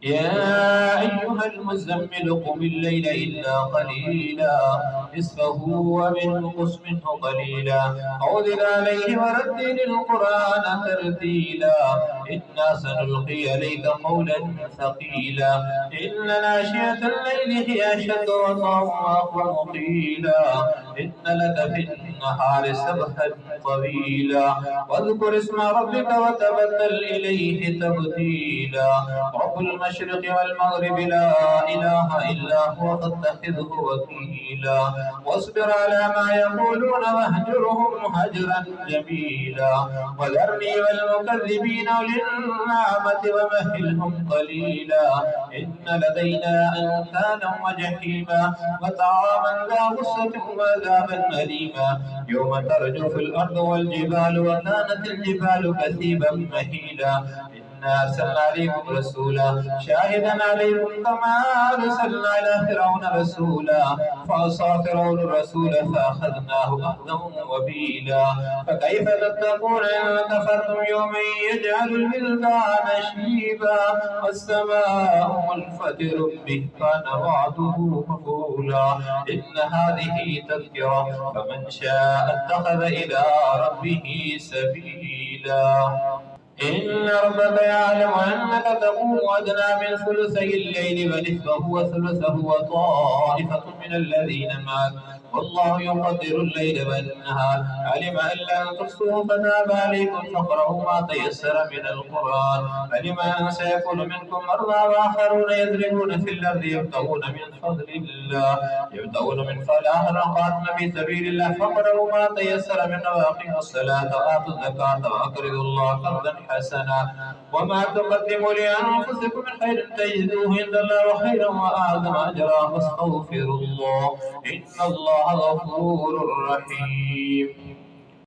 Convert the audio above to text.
يا أيها المزمل قم الليل إلا قليلا نصفه ومنقص منه قليلا أو زد عليه ورتل القرآن ترتيلا إنا سنلقي عليك قولا ثقيلا إن ناشئة الليل هي أشد وطئا وأقوم قيلا إن لك في النهار سبحا طويلا واذكر اسم ربك وتبتل إليه تبتيلا رب المشرق والمغرب لا إله إلا هو فاتخذه وكيلا واصبر على ما يقولون واهجرهم هجرا جميلا وذرني والمكذبين أولي النعمة ومهلهم قليلا إن لدينا أنكالا وجحيما وطعاما ذا غصة وعذابا أليما يوم ترجف الأرض والجبال وكانت الجبال كثيبا مهيلا إنا أرسلنا عليكم رسولا شاهدا عليكم كما أرسلنا إلى فرعون رسولا فعصى فرعون الرسول فأخذناه أخذا وبيلا فكيف تتقون إن كفرتم يوما يجعل الولدان شيبا والسماء منفطر به كان وعده مفعولا إن هذه تذكرة فمن شاء اتخذ إلى ربه سبيلا إن ربك يعلم أنك تقوم أدنى من ثلثي الليل ونصفه وثلثه وطائفة من الذين معك والله يقدر الليل والنهار علم أن لن تحصوه فتاب عليكم فاقرؤوا ما تيسر من القرآن علم أن سيكون منكم مرضى وآخرون يضربون في الأرض يبتغون من فضل الله يبتغون من فلاح رقاتنا في سبيل الله فاقرؤوا ما تيسر منه وأقيموا الصلاة وآتوا الزكاة وأقرضوا الله قرضا حسنا وما تقدموا لأنفسكم من خير تجدوه عند الله خيرا وأعظم أجرا فاستغفروا الله إن الله غفور رحيم.